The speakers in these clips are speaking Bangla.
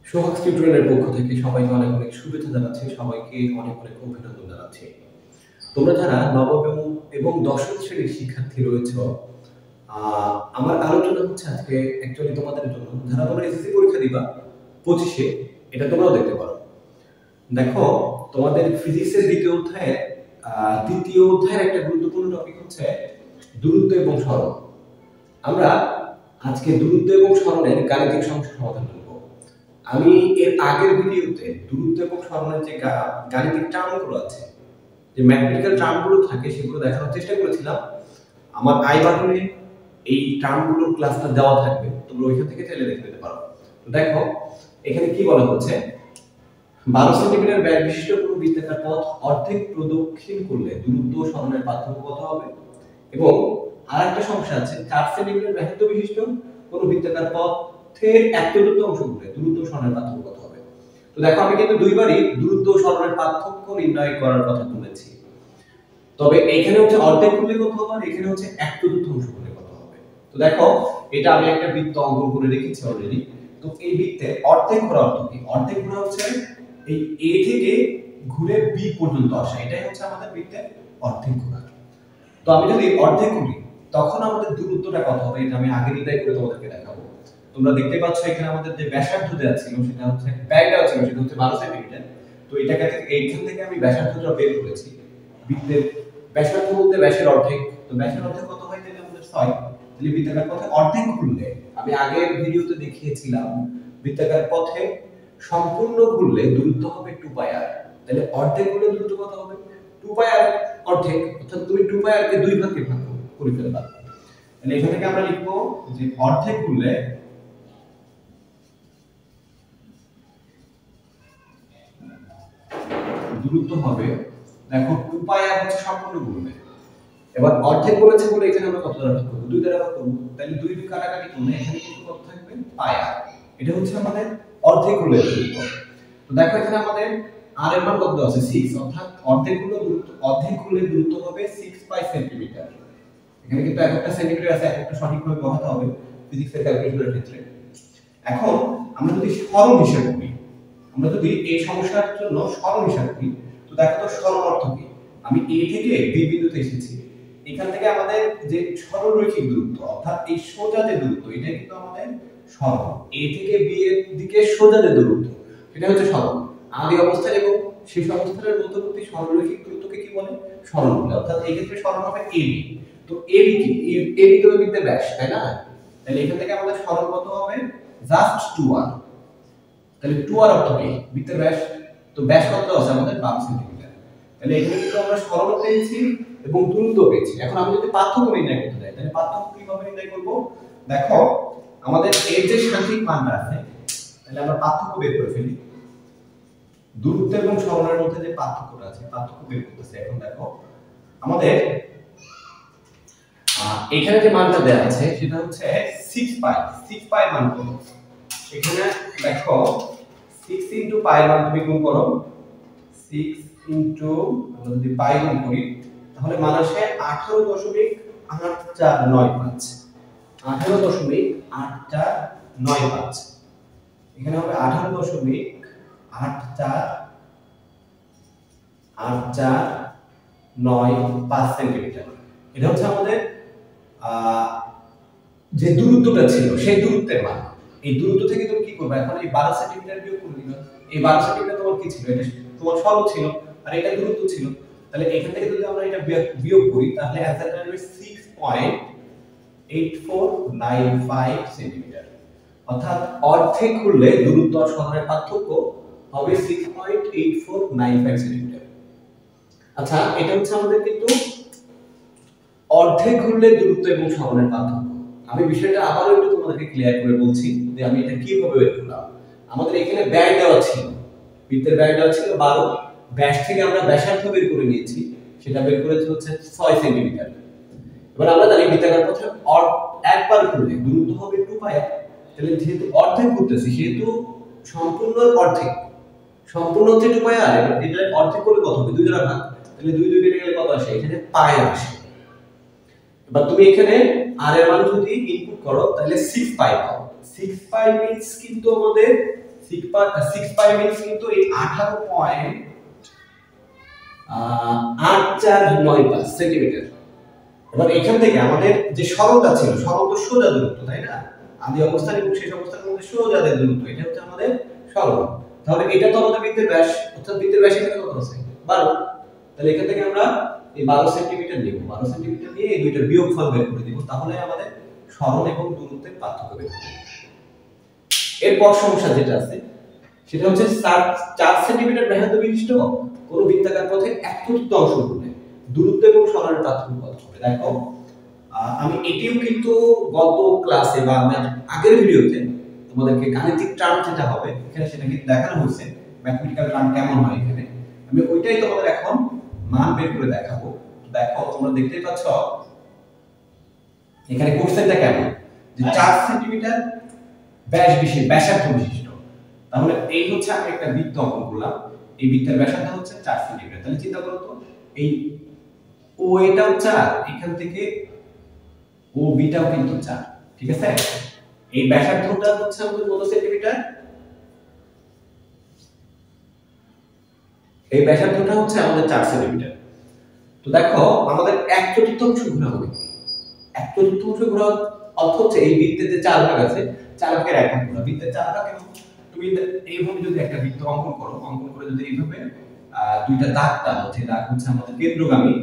সোহাগ টিউটোরিয়ালের পক্ষ থেকে সবাইকে অনেক অনেক শুভেচ্ছা জানাচ্ছি, সবাইকে অনেক অনেক অভিনন্দন জানাচ্ছি। তোমরা যারা নবম এবং দশম শ্রেণীর শিক্ষার্থী রয়েছ, আমার আলোচনা হচ্ছে আজকে অ্যাকচুয়ালি তোমাদের জন্য যারা তোমরা এসএসসি পরীক্ষা দিবা 25-এ, এটা তোমরাও দেখতে পারো। দেখো, তোমাদের ফিজিক্সের দ্বিতীয় অধ্যায়ের একটা গুরুত্বপূর্ণ টপিক হচ্ছে দূরত্ব এবং সরণ। আমরা আজকে দূরত্ব এবং সরণের গাণিতিক সমস্যা সমাধান করব। আমি এর আগের ভিডিওতে দূরত্ব এবং সরণের যে গাণিতিক টার্মগুলো আছে, যে ম্যাথমেটিক্যাল টার্মগুলো থাকে, সেগুলো দেখানোর চেষ্টা করেছিলাম। আমার আই বাটনে এই টার্মগুলোর ক্লাসটা দেওয়া থাকবে, তোমরা ওইখান থেকে চাইলে দেখে নিতে পারো। তো দেখো, এখানে কি বলা হচ্ছে, 12 সেন্টিমিটার ব্যাস বিশিষ্ট কোনো বৃত্তাকার পথ অর্ধেক প্রদক্ষিণ করলে দূরত্ব ও সরণের পার্থক্য কত হবে। এবং আরেকটা সমস্যা আছে, 4 সেন্টিমিটার ব্যাসার্ধ বিশিষ্ট কোনো বৃত্তাকার পথের 1/4 অংশ ঘুরলে দূরত্ব ও সরণের পার্থক্য কত হবে। তো দেখো, আমি কিন্তু দুইবারই দূরত্ব ও সরণের পার্থক্য নির্ণয় করার কথা বলেছি, তবে এখানে হচ্ছে অর্ধেক করলে কত হবে আর এখানে হচ্ছে 1/4 অংশ করলে কত হবে। তো দেখো, এটা আমি একটা বৃত্ত অঙ্কন করে রেখেছি অলরেডি। তো এই বৃত্তে অর্ধেক ঘোরা অর্থ কি? অর্ধেক ঘোরা হচ্ছে এই এ থেকে ঘুরে বি পর্যন্ত আসা, এটাই হচ্ছে আমাদের বৃত্তের অর্ধেক ঘোরা। তো আমি যদি অর্ধেক করি তখন আমাদের দূরত্বটা কত হবে, এটা আমি আগে নির্ণয় করে তোমাদেরকে দেখাবো। তোমরা দেখতে পাচ্ছ এখানে আমাদের যে ব্যাসার্ধ দেওয়া ছিল, সেটা হচ্ছে ব্যয়টা ছিল, সেটা হচ্ছে 12 সেন্টিমিটার। তো এটাকে এইখান থেকে আমি ব্যাসার্ধটা বের করেছি। বৃত্তের ব্যাসার্ধ বলতে ব্যাসের অর্ধেক, তো ব্যাসের অর্ধেক কত হয়? তাহলে আমাদের 6। তাহলে বৃত্তাকার পথে অর্ধেক ঘুরলে, আমি আগের ভিডিওতে দেখিয়েছিলাম, বৃত্তাকার পথে সম্পূর্ণ ঘুরলে দূরত্ব হবে 2πr। তাহলে অর্ধেক ঘুরলে দূরত্ব কত হবে? 2πr অর্ধেক, অর্থাৎ তুমি 2πr কে দুই ভাগে ভাগ করে ফেলবা। তাহলে এখান থেকে আমরা লিখবো যে অর্ধেক ঘুরলে দূরত্ব হবে, দেখো 2πr হচ্ছে সম্পূর্ণ ঘুরবে। এবার অর্ধেক বলেছে বলে এখানে আমরা কত দ্বারা ভাগ করব? 2 দ্বারা ভাগ করব। তাহলে 2 2 কাটাকাটি করলে এখানে কিন্তু কত থাকবে? πr। এটা হচ্ছে আমাদের অর্ধেক ঘুরলে দূরত্ব। তো দেখো, এখানে আমাদের r এর মান কত দেওয়া আছে? 6, অর্থাৎ অর্ধেক ঘুরলে দূরত্ব হবে 6 পাই সেন্টিমিটার। এখানে কিন্তু একটা সেন্টিমিটার আছে, একটা সঠিকভাবে বসাতে হবে ফিজিক্সের ক্যালকুলেশনের ক্ষেত্রে। এখন আমরা যদি সরণ হিসাব করি, আমরা যদি এই সমস্যার জন্য সরণ হিসাব করি, তো দেখো তো সরণ অর্থ কি? আমি a থেকে b বিন্দুতে এসেছি, এখান থেকে আমাদের যে সরলরৈখিক দূরত্ব, অর্থাৎ এই সোজা যে দূরত্ব, এটা কিন্তু আমাদের সরণ। a থেকে b এর দিকে সোজা যে দূরত্ব, এটা হচ্ছে সরণ। আদি অবস্থান এবং শেষ অবস্থানের মধ্যবর্তী সরলরৈখিক দূরত্বকে কি বলে? সরণ বলে। অর্থাৎ এই ক্ষেত্রে সরণ হবে ab। তো ab কি? ab তো বৃত্তের ব্যাস, তাই না? তাহলে এখান থেকে আমাদের সরণ কত হবে? Just 2r। তাহলে 2r অর্থ কি? বৃত্তের ব্যাস। তো ব্যাস কত আছে আমাদের? 12 সেন্টিমিটার। তাহলে এখানে কিন্তু আমরা সরণ পেয়েছি এবং দূরত্ব পেয়েছি। এখন আমি যদি পার্থক্য নির্ণয় করতে যাই, তাহলে পার্থক্য কিভাবে নির্ণয় করব? দেখো, আমাদের এর যে সাংখ্যিক মানটা আছে, তাহলে আমরা পার্থক্য বের করে ফেলি। দূরত্ব এবং সরণের মধ্যে যে পার্থক্যটা আছে, পার্থক্য বের করতেছি। এখন দেখো, আমাদের এখানে যে মানটা দেয়া আছে সেটা হচ্ছে 6 পাই। 6 পাই মান কত? এখানে দেখো, 6 ইনটু পাই মান তুমি গুণ করো। 6 ইনটু, আমরা যদি পাই গুণ করি তাহলে মান আসে 18.8495। 18.8495। এখানে হবে 18.8485 সেন্টিমিটার। এটা হচ্ছে আমাদের যে দূরত্বটা ছিল সেই দূরত্বের মান। এই দূরত্ব থেকে তুমি কি করবে? এখন এই 12 সেন্টিমিটার বিয়োগ করে দিবে। এই 12 সেন্টিমিটার তোমার কি ছিল? এটা তোমার সরণ ছিল, আর এটা দূরত্ব ছিল। তাহলে এখান থেকে যদি আমরা এটা বিয়োগ করি, তাহলে অ্যান্সারটা হবে 6.8495 সেন্টিমিটার। অর্থাৎ অর্ধেক ঘুরলে দূরত্ব আর সরণের পার্থক্য হবে 6.8495 সেন্টিমিটার। আচ্ছা, এটা হচ্ছে আমাদের কিন্তু অর্ধেক ঘুরলে দূরত্ব এবং সরণের পার্থক্য। আমি বিষয়টা আবারও একটু তোমাদেরকে ক্লিয়ার করে বলছি যে আমি এটা কিভাবে বের করলাম। আমাদের এখানে ব্যয় দেওয়া ছিল, বৃত্তের ব্যয় দেওয়া ছিল 12। ব্যাস থেকে আমরা ব্যাসার্ধ বের করে নিয়েছি, সেটা বের করেছি হচ্ছে 6 সেন্টিমিটার। এবার আমরা জানি বৃত্তাকার পথে একবার ঘুরলে দূরত্ব হবে 2πr। তাহলে যেহেতু অর্ধেক ঘুরতেছি, সেহেতু সম্পূর্ণ অর্ধেক, সম্পূর্ণ হচ্ছে 2πr। এটা অর্ধেক করলে কত হবে? 2 দ্বারা ভাগ। তাহলে 2 2 কেটে গেলে কত আসে? এখানে পাই আসে। এবার তুমি এখানে r এর মান যদি ইনপুট করো, তাহলে 6 পাই পাও। 6 পাই মিন্স কিন্তু আমাদের 6 পাই মিনস কিন্তু এই 18.849 সেন্টিমিটার। এবার এখান থেকে আমাদের যে সরলটা ছিল, সরল তো সোজা দূরত্ব, তাই না? আদি অবস্থান এবং শেষ অবস্থানের মধ্যে সোজা যে দূরত্ব, এটা হচ্ছে আমাদের সরল। তাহলে এটা তো আমাদের বৃত্তের ব্যাস, অর্থাৎ বৃত্তের ব্যাস এখানে কত আছে? 12। তাহলে এখান থেকে আমরা এই 12 সেন্টিমিটার নিব। 12 সেন্টিমিটার নিয়ে এই দুইটার বিয়োগফল বের করে দিব, তাহলে আমাদের সরল এবং দূরত্বের পার্থক্য বের হবে। এরপর সমস্যা যেটা আছে সেটা হচ্ছে 4 সেন্টিমিটার ব্যাসার্ধ বিশিষ্ট কোন বৃত্তাকার পথে 1/4 অংশ ঘুরলে দূরত্ব এবং সরলের পার্থক্য কত হবে? দেখো, আমি এটিও কিন্তু গত ক্লাসে বা আগের ভিডিওতে তোমাদেরকে গাণিতিক টার্ম যেটা হবে এখানে সেটা কিন্তু দেখানো হয়েছে, ম্যাথমেটিক্যাল টার্ম কেমন হয় এখানে। আমি ওইটাই তোমাদের এখন মান বের করে দেখাবো। দেখো, তোমরা দেখতেই পাচ্ছ এখানে কোশ্চেনটা কেমন, যে 4 সেন্টিমিটার ব্যাসার্ধ বিশিষ্ট। তাহলে এই হচ্ছে আমি একটা বৃত্ত অঙ্কন করলাম, এই বৃত্তের ব্যাসার্ধ হচ্ছে 4 সেন্টিমিটার। তাহলে চিন্তা করো তো, এই ও এটাও 4, এখান থেকে ও বিটাও কিন্তু 4, ঠিক আছে? এই ব্যাসার্ধটা হচ্ছে আমাদের কত সেন্টিমিটার? এই ব্যাসার্ধটা হচ্ছে আমাদের 4 সেন্টিমিটার। তো দেখো, আমাদের 1/4 ঘোরা হবে। 1/4 ঘোরা অর্থ হচ্ছে এই বৃত্তের যে 4 ভাগ আছে, 4 ভাগের 1 ভাগ ঘোরা। বৃত্তের 4 ভাগ কেন? তুমি এইভাবে যদি একটা বৃত্ত অঙ্কন করো, অঙ্কন করে যদি এইভাবে দুইটা দাগ টানো, যে দাগ হচ্ছে আমাদের কেন্দ্রগামী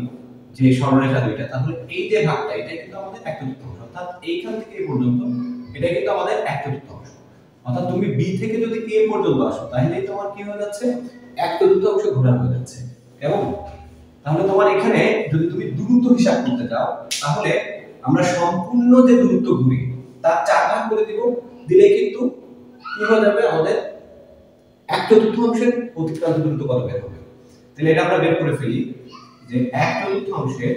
যে সরলরেখা দুইটা, তাহলে এই যে ভাগটা এটা কিন্তু আমাদের 1/4, অর্থাৎ এইখান থেকে এই পর্যন্ত এটা কিন্তু আমাদের 1/4। অর্থাৎ তুমি বি থেকে যদি এ পর্যন্ত আসো, তাহলে তোমার কি হয়ে যাচ্ছে? 1/4 ঘোরা হয়ে যাচ্ছে। কেমন? তাহলে তোমার এখানে যদি তুমি দূরত্ব হিসাব করতে যাও, তাহলে আমরা সম্পূর্ণ যে দূরত্ব ঘুরি তার 4 ভাগ করে দিব, দিলে কিন্তু কি হয়ে যাবে? আমাদের 1/4 অতিক্রান্ত দূরত্ব কত বের হবে। তাহলে এটা আমরা বের করে ফেলি যে 1/4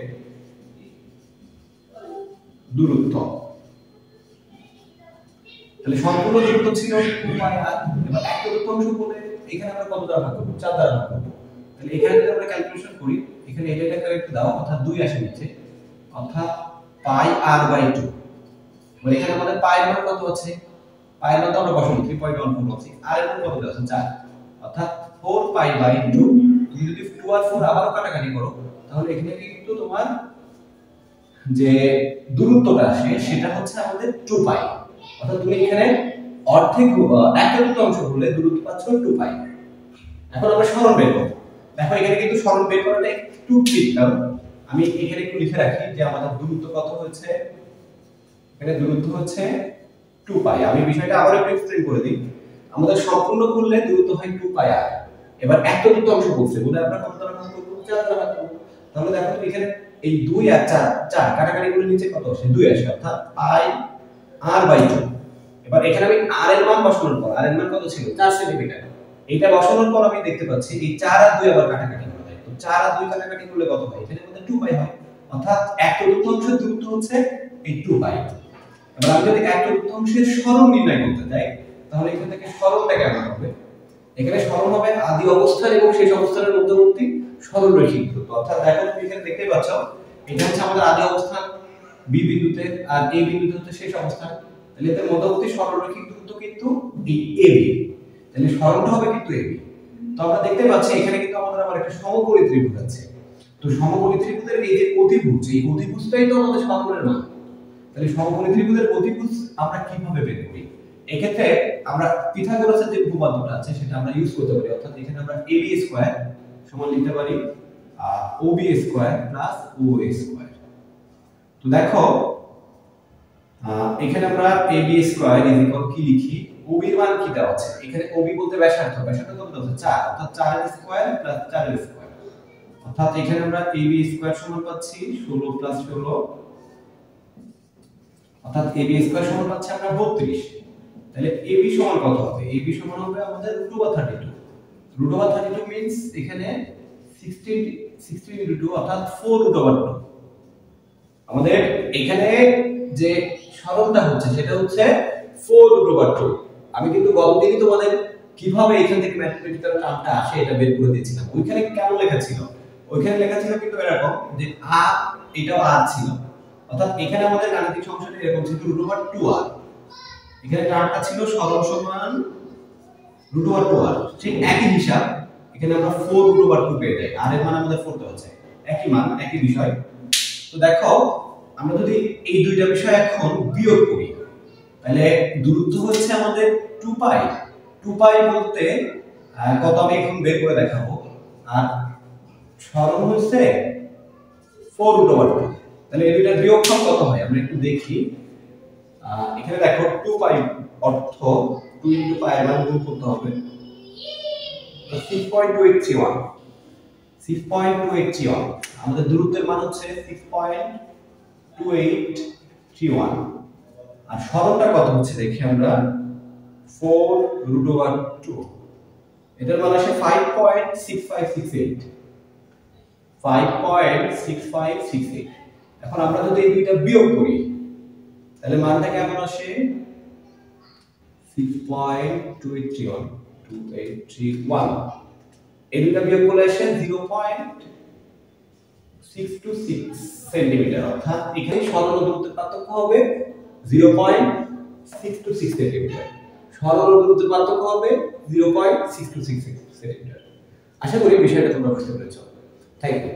দূরত্ব, তাহলে সম্পূর্ণ দূরত্ব ছিল 2πr। এবার 1/4 বলে এখানে আমরা কত দ্বারা ভাগ করব? 4 দ্বারা ভাগ করব। তাহলে এখানে যদি আমরা ক্যালকুলেশন করি, এখানে এটা একটু দাও, অর্থাৎ 2 আসে নিচে, অর্থাৎ πr/2। মানে এখানে আমাদের পাই এর মান কত আছে? পাই এর মান তো আমরা বসাবো 3.1416, আর এর মান কত আছে? 4, অর্থাৎ 4π/2। তুমি যদি 2 আর 4 আবারও কাটাকাটি করো, তাহলে এখানে কিন্তু তোমার যে দূরত্বটা আসে সেটা হচ্ছে আমাদের 2π। অর্থাৎ তুমি এখানে অর্ধেক 1/4 হলে দূরত্ব পাচ্ছ 2π। এখন আমরা সরণ বের করব। দেখো, এখানে কিন্তু সরণ বের করাটা একটু ক্রিটিক্যাল। আমি এখানে একটু লিখে রাখি যে আমাদের দূরত্ব কত হয়েছে। এখানে দূরত্ব হচ্ছে 2π। আমি বিষয়টা আবার একটু এক্সপ্লেইন করে দিই। আমাদের সম্পূর্ণ করলে দূরত্ব হয় 2πr। এবার 1/4 বলছে বলে আমরা কত দ্বারা ভাগ করব? 4 দ্বারা ভাগ করব। তাহলে দেখো তো এখানে এই 2 আর 4 কাটাকাটি করে নিচে কত আসে? 2 আসে, অর্থাৎ πr/2। এবার এখানে আমি r এর মান বসানোর পর, r এর মান কত ছিল? 4 সেন্টিমিটার। এটা বসানোর পর আমি দেখতে পাচ্ছি এই 4 আর 2 আবার কাটাকাটি করা যায়। তো 4 আর 2 কাটাকাটি করলে কত হয়? এখানে আমাদের 2π হয়। অর্থাৎ 1/4 দূরত্ব হচ্ছে এই 2π। এবার আমি যদি 1/4 সরণ নির্ণয় করতে যাই, তাহলে এখান থেকে সরণটা কেমন হবে? এখানে সরণ হবে আদি অবস্থান এবং শেষ অবস্থানের মধ্যবর্তী সরলরৈখিক দূরত্ব। অর্থাৎ দেখো, তুমি এখানে দেখতে পাচ্ছ এটা হচ্ছে আমাদের আদি অবস্থান বি বিন্দুতে, আর এ বিন্দুতে হচ্ছে শেষ অবস্থান। তাহলে এদের মধ্যবর্তী সরলরৈখিক দূরত্ব কিন্তু এই এবি। তাহলে সরণটা হবে কিন্তু এবি। তো আমরা দেখতে পাচ্ছি এখানে কিন্তু আমাদের আবার একটা সমকোণী ত্রিভুজ আছে। তো সমকোণী ত্রিভুজের এই যে অতিভুজ, এই অতিভুজটাই তো আমাদের সরণের মান। তাহলে সমকোণী ত্রিভুজের অতিভুজ আমরা কিভাবে বের করি? এক্ষেত্রে আমরা পিথাগোরাসের যে উপপাদ্যটা আছে সেটা আমরা ইউজ করতে পারি। অর্থাৎ এখানে আমরা ab স্কয়ার সমান লিখতে পারি ob square plus oa square. তো দেখো, এখানে আমরা ab স্কয়ার কি লিখি? ob এর মান কি দেওয়া আছে? এখানে ob বলতে ব্যাসার্ধ, ব্যাসার্ধ কত দেওয়া আছে? 4, অর্থাৎ 4 এর স্কয়ার প্লাস 4 এর স্কয়ার। অর্থাৎ এখানে আমরা ab স্কয়ার সমান পাচ্ছি 16 প্লাস 16, অর্থাৎ ab স্কয়ার সমান পাচ্ছি আমরা 32। তাহলে ab সমান কত হবে? ab সমান হবে আমাদের √32। √32 মিন্স এখানে 16 * 2 অর্থাৎ 4√2। আমাদের এখানে যে সরলটা হচ্ছে সেটা হচ্ছে 4√2। আমি কিন্তু গতদিনই তোমাদের কিভাবে এখান থেকে ম্যাথমেটিক্যাল টার্মটা আসে এটা বের করে দিয়েছিলাম। ওইখানে কেমন লেখা ছিল? ওইখানে লেখা ছিল কিন্তু এরকম যে r, এটাও r ছিল। অর্থাৎ এখানে আমাদের গাণিতিক সমস্যাটা এরকম ছিল √2r। এখানে টার্মটা ছিল সরল সমান রুট ওভার 2r ঠিক একই হিসাব এখানে আমরা 4 রুট ওভার 2 পেয়ে যাই আর এর মান আমাদের 4 দেওয়া আছে একই মান একই বিষয় তো দেখো আমরা যদি এই দুইটা বিষয় এখন বিয়োগ করি তাহলে দূরত্ব হচ্ছে আমাদের 2 পাই 2 পাই বলতে কত আমি এখন বের করে দেখাবো আর সরণ হচ্ছে 4 রুট ওভার 2 তাহলে এই দুইটার বিয়োগফল কত হয় আমরা একটু দেখি এখানে দেখো 2 পাই অর্থ 2 ইনটু পাই এর মান গুণ করতে হবে 6.281 6.281 আমাদের দূরত্বের মান হচ্ছে 6.2831 আর সরণটা কত হচ্ছে দেখি আমরা 4 রুট ওভার 2 এটার মান আসে 5.6568 5.6568 এখন আমরা যদি এই দুইটা বিয়োগ করি তাহলে মানটা কেমন আসে 6.281 এই দুইটা বিয়োগ করলে আসে 0.626 সেন্টিমিটার অর্থাৎ এখানে সরল দূরত্বের পার্থক্য হবে 0.626 সেন্টিমিটার সরল দূরত্বের পার্থক্য হবে 0.626 সেন্টিমিটার আশা করি বিষয়টা তোমরা বুঝতে পেরেছো থ্যাংক ইউ